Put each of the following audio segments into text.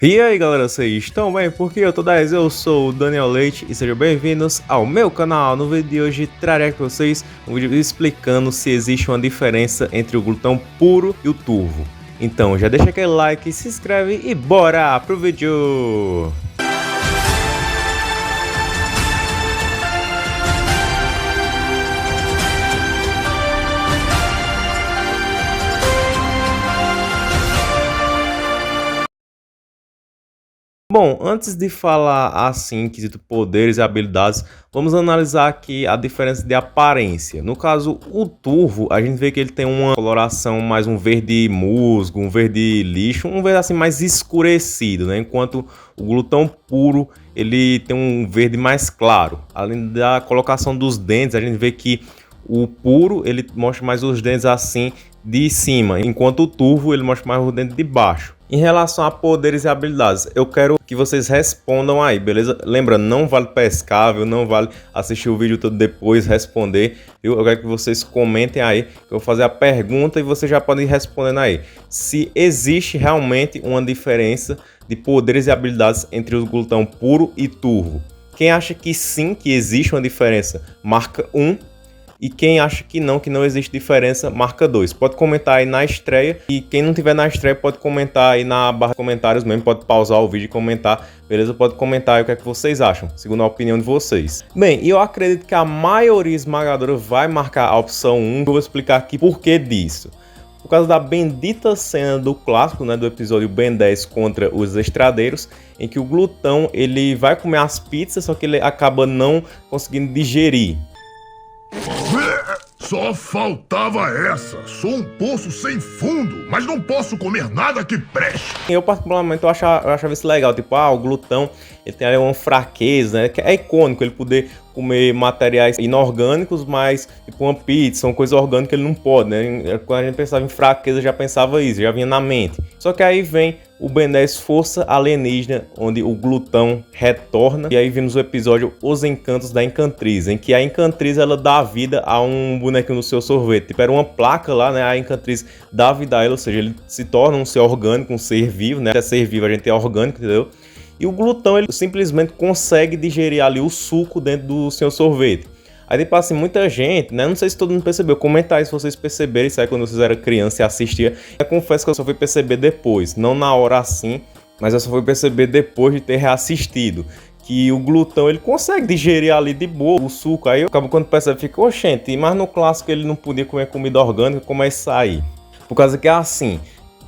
E aí galera, vocês estão bem? Porque eu tô 10, eu sou o Daniel Leite e sejam bem-vindos ao meu canal. No vídeo de hoje trarei para vocês um vídeo explicando se existe uma diferença entre o glutão puro e o turvo. Então já deixa aquele like, se inscreve e bora pro vídeo! Bom, antes de falar assim, quesito poderes e habilidades, vamos analisar aqui a diferença de aparência. No caso, o turvo, a gente vê que ele tem uma coloração mais um verde musgo, um verde lixo, um verde assim mais escurecido, né? Enquanto o glutão puro, ele tem um verde mais claro. Além da colocação dos dentes, a gente vê que o puro, ele mostra mais os dentes assim de cima, enquanto o turvo, ele mostra mais os dentes de baixo. Em relação a poderes e habilidades, eu quero que vocês respondam aí, beleza? Lembrando, não vale pescar, viu? Não vale assistir o vídeo todo depois responder, viu? Eu quero que vocês comentem aí, que eu vou fazer a pergunta e vocês já podem ir respondendo aí. Se existe realmente uma diferença de poderes e habilidades entre o glutão puro e turvo. Quem acha que sim, que existe uma diferença, marca 1. E quem acha que não existe diferença, marca 2. Pode comentar aí na estreia. E quem não tiver na estreia pode comentar aí na barra de comentários mesmo. Pode pausar o vídeo e comentar. Beleza? Pode comentar aí o que é que vocês acham, segundo a opinião de vocês. Bem, eu acredito que a maioria esmagadora vai marcar a opção 1. Eu vou explicar aqui por que disso. Por causa da bendita cena do clássico, né, do episódio Ben 10 contra os estradeiros, em que o glutão ele vai comer as pizzas, só que ele acaba não conseguindo digerir. Só faltava essa. Sou um poço sem fundo, mas não posso comer nada que preste. Eu particularmente eu achava isso legal, tipo, o glutão ele tem ali uma fraqueza, né, que é icônico ele poder comer materiais inorgânicos, mas tipo uma pizza, uma coisa orgânica ele não pode, né? Quando a gente pensava em fraqueza já pensava isso, já vinha na mente. Só que aí vem o Ben 10 Força Alienígena, onde o glutão retorna, e aí vimos o episódio Os Encantos da Encantriz, em que a Encantriz ela dá vida a um bonequinho do seu sorvete, tipo era uma placa lá, né? A Encantriz dá vida a ele, ou seja, ele se torna um ser orgânico, um ser vivo, né? Até ser vivo a gente é orgânico, entendeu? E o glutão ele simplesmente consegue digerir ali o suco dentro do seu sorvete. Aí tipo assim, muita gente, né? Não sei se todo mundo percebeu. Comenta aí se vocês perceberem isso aí quando vocês eram criança e assistia. Eu confesso que eu só fui perceber depois, não na hora assim, mas eu só fui perceber depois de ter reassistido. Que o glutão ele consegue digerir ali de boa o suco. Aí eu acabo quando percebe, fica, oxente, mas no clássico ele não podia comer comida orgânica, como é isso aí? Por causa que é assim.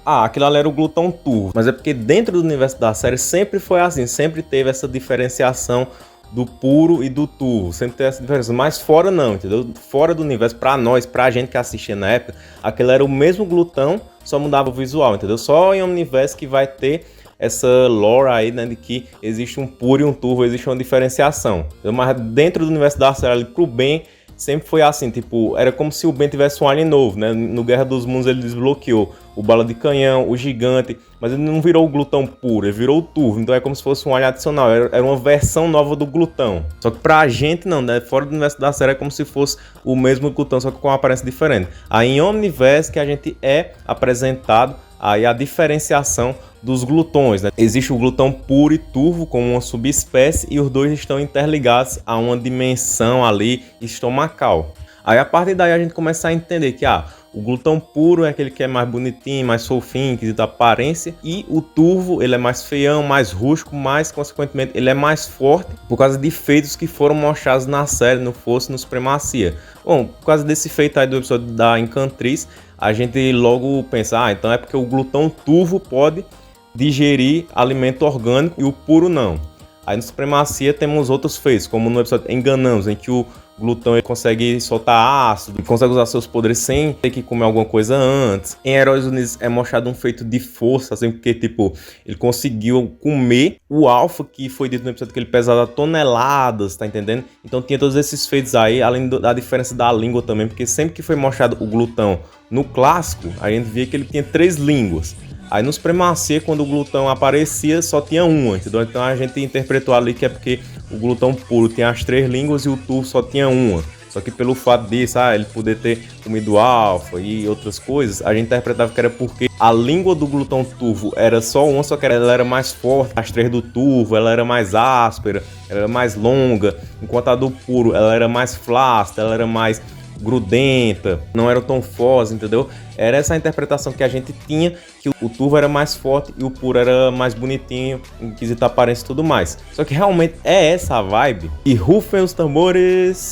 Aquilo ali era o glutão turvo, mas é porque dentro do universo da série sempre foi assim, sempre teve essa diferenciação do puro e do turvo, sempre teve essa diferença, mas fora não, entendeu? Fora do universo, pra nós, pra gente que assistia na época, aquele era o mesmo glutão, só mudava o visual, entendeu? Só em Omniverse que vai ter essa lore aí, né, de que existe um puro e um turvo, existe uma diferenciação, entendeu? Mas dentro do universo da série, ali, pro bem, sempre foi assim, tipo, era como se o Ben tivesse um alien novo, né? No Guerra dos Mundos ele desbloqueou o bala de canhão, o gigante, mas ele não virou o glutão puro, ele virou o turvo, então é como se fosse um alien adicional, era uma versão nova do glutão. Só que pra gente não, né? Fora do universo da série é como se fosse o mesmo glutão, só que com uma aparência diferente. Aí em Omniverse que a gente é apresentado aí a diferenciação dos glutões, né? Existe o glutão puro e turvo como uma subespécie e os dois estão interligados a uma dimensão ali estomacal. Aí a partir daí a gente começa a entender que o glutão puro é aquele que é mais bonitinho, mais fofinho, que dá aparência, e o turvo ele é mais feião, mais rústico, mas consequentemente ele é mais forte por causa de feitos que foram mostrados na série, no Força e no Supremacia. Bom, por causa desse feito aí do episódio da Encantriz, a gente logo pensa, então é porque o glutão turvo pode digerir alimento orgânico e o puro não. Aí no Supremacia temos outros feitos, como no episódio Enganamos, em que o glutão ele consegue soltar ácido, consegue usar seus poderes sem ter que comer alguma coisa antes. Em Heróis Unidos é mostrado um feito de força, assim, porque tipo, ele conseguiu comer o alfa, que foi dito no episódio que ele pesava toneladas, tá entendendo? Então tinha todos esses feitos aí, além da diferença da língua também, porque sempre que foi mostrado o glutão no clássico, a gente via que ele tinha 3 línguas. Aí no Supremacia, quando o glutão aparecia, só tinha uma, entendeu? Então a gente interpretou ali que é porque o glutão puro tinha as 3 línguas e o turvo só tinha uma. Só que pelo fato disso, ele poder ter comido alfa e outras coisas, a gente interpretava que era porque a língua do glutão turvo era só uma, só que ela era mais forte. As 3 do turvo, ela era mais áspera, ela era mais longa, enquanto a do puro, ela era mais flácida, ela era mais grudenta, não era tão fosa, entendeu? Era essa a interpretação que a gente tinha, que o turvo era mais forte e o puro era mais bonitinho, em quesito aparência e tudo mais. Só que realmente é essa a vibe. E rufem os tambores.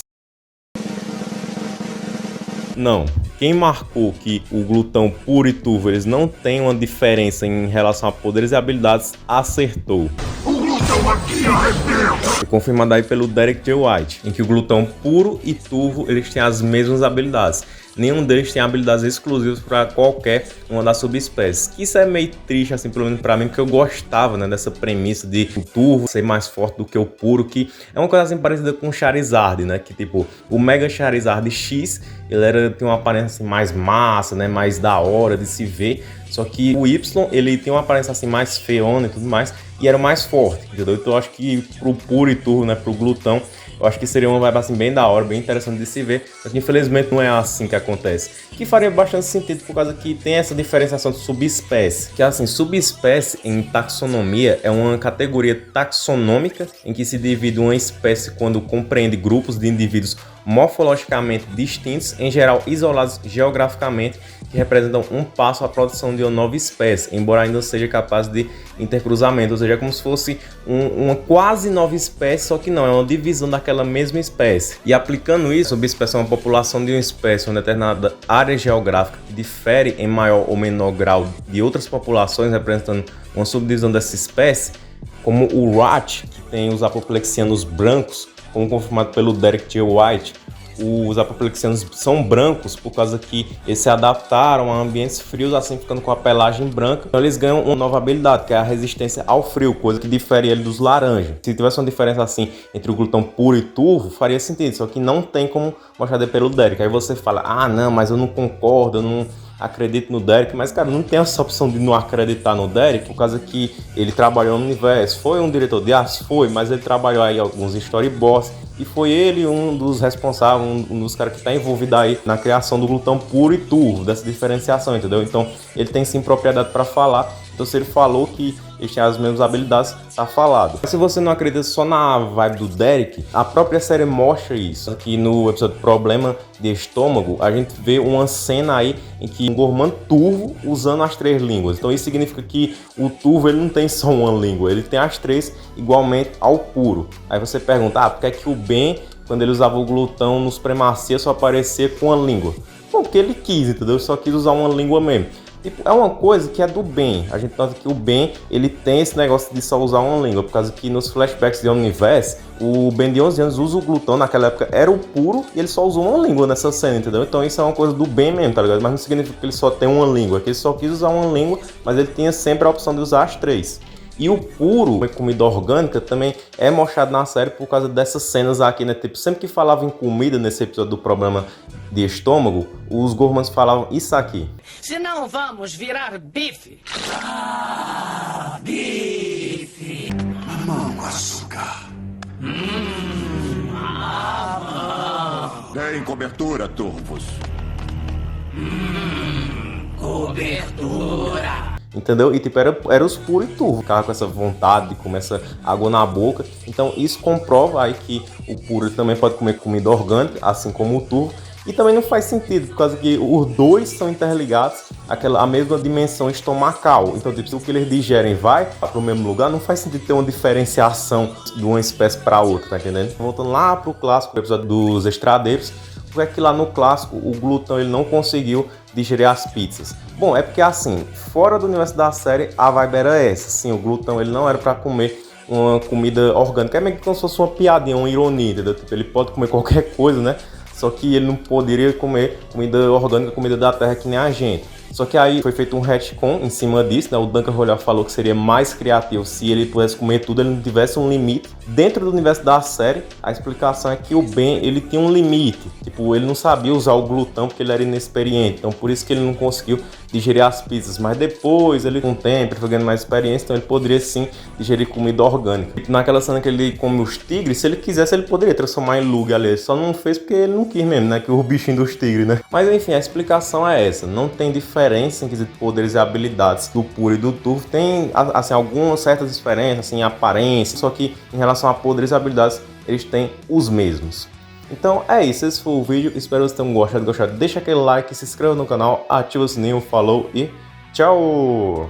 Não. Quem marcou que o glutão puro e turvo eles não têm uma diferença em relação a poderes e habilidades, acertou. Foi confirmado aí pelo Derek J. White, em que o glutão puro e turvo eles têm as mesmas habilidades. Nenhum deles tem habilidades exclusivas para qualquer uma das subespécies. Isso é meio triste, assim, pelo menos para mim, porque eu gostava, né, dessa premissa de o turvo ser mais forte do que o puro, que é uma coisa assim parecida com o Charizard, né? Que tipo, o Mega Charizard X, ele tem uma aparência assim, mais massa, né? Mais da hora de se ver. Só que o Y, ele tem uma aparência assim mais feona e tudo mais, e era mais forte, entendeu? Então eu acho que pro puro e turvo, né, pro glutão, eu acho que seria uma vibe assim bem da hora, bem interessante de se ver, mas que infelizmente não é assim que acontece. Que faria bastante sentido por causa que tem essa diferenciação de subespécie, que assim, subespécie em taxonomia é uma categoria taxonômica em que se divide uma espécie quando compreende grupos de indivíduos morfologicamente distintos, em geral isolados geograficamente, que representam um passo à produção de uma nova espécie, embora ainda seja capaz de intercruzamento, ou seja, é como se fosse uma quase nova espécie, só que não, é uma divisão daquela mesma espécie. E aplicando isso, subespécie é uma população de uma espécie, uma determinada área geográfica que difere em maior ou menor grau de outras populações, representando uma subdivisão dessa espécie, como o rat, que tem os apoplexianos brancos, como confirmado pelo Derek J. White. Os apoplexianos são brancos por causa que eles se adaptaram a ambientes frios, assim ficando com a pelagem branca. Então eles ganham uma nova habilidade, que é a resistência ao frio, coisa que difere ele dos laranjas. Se tivesse uma diferença assim entre o glutão puro e turvo, faria sentido, só que não tem como mostrar pelo Derek. Aí você fala, não, mas eu não concordo, eu não acredito no Derek, mas cara, não tem essa opção de não acreditar no Derek, por causa que ele trabalhou no universo, foi um diretor de arte, foi, mas ele trabalhou aí alguns storyboards, e foi ele um dos responsáveis, um dos caras que está envolvido aí na criação do glutão puro e turvo, dessa diferenciação, entendeu? Então ele tem sim propriedade para falar, então se ele falou que eles têm as mesmas habilidades, tá falado. Mas se você não acredita só na vibe do Derek, a própria série mostra isso. Aqui no episódio Problema de Estômago, a gente vê uma cena aí em que um Gorman turvo usando as 3 línguas. Então isso significa que o turvo ele não tem só uma língua, ele tem as 3 igualmente ao puro. Aí você pergunta, por que é que o Ben, quando ele usava o glutão no Supremacia, só aparecia com a língua? Bom, porque ele quis, entendeu? Só quis usar uma língua mesmo. Tipo, é uma coisa que é do Ben. A gente nota que o Ben, ele tem esse negócio de só usar uma língua, por causa que nos flashbacks de Omniverse, o Ben de 11 anos usa o glutão, naquela época era o puro, e ele só usou uma língua nessa cena, entendeu? Então isso é uma coisa do Ben mesmo, tá ligado? Mas não significa que ele só tem uma língua, que ele só quis usar uma língua, mas ele tinha sempre a opção de usar as 3. E o puro, comida orgânica, também é mostrado na série por causa dessas cenas aqui, né? Tipo, sempre que falava em comida nesse episódio do Problema de Estômago, os Gormans falavam isso aqui. Senão vamos virar bife. Bife. Mamão com açúcar. Deem cobertura, turvos. Cobertura. Entendeu? E tipo, era os puros e turvo, ficava com essa vontade de comer essa água na boca. Então isso comprova aí que o puro também pode comer comida orgânica, assim como o turvo. E também não faz sentido, por causa que os dois são interligados a mesma dimensão estomacal. Então, tipo, se o que eles digerem vai para o mesmo lugar, não faz sentido ter uma diferenciação de uma espécie para outra, tá entendendo? Voltando lá pro clássico, o episódio dos estradeiros, porque é que lá no clássico o glutão ele não conseguiu digerir as pizzas. Bom, é porque assim, fora do universo da série, a vibe era essa. Sim, o glutão ele não era para comer uma comida orgânica. É meio que como se fosse uma piadinha, uma ironia, entendeu? Tipo, ele pode comer qualquer coisa, né? Só que ele não poderia comer comida orgânica, comida da terra que nem a gente. Só que aí foi feito um retcon em cima disso, né? O Duncan Royal falou que seria mais criativo se ele pudesse comer tudo, ele não tivesse um limite. Dentro do universo da série, a explicação é que o Ben, ele tinha um limite. Tipo, ele não sabia usar o glutão porque ele era inexperiente. Então, por isso que ele não conseguiu digerir as pizzas, mas depois, ele com o tempo, ele foi ganhando mais experiência, então ele poderia sim digerir comida orgânica. Naquela cena que ele come os tigres, se ele quisesse, ele poderia transformar em Lug ali, só não fez porque ele não quis mesmo, né, que o bichinho dos tigres, né. Mas enfim, a explicação é essa, não tem diferença em quesito de poderes e habilidades do puro e do turvo, tem assim algumas certas diferenças assim, em aparência, só que em relação a poderes e habilidades, eles têm os mesmos. Então é isso, esse foi o vídeo, espero que vocês tenham gostado, deixa aquele like, se inscreva no canal, ativa o sininho, falou e tchau!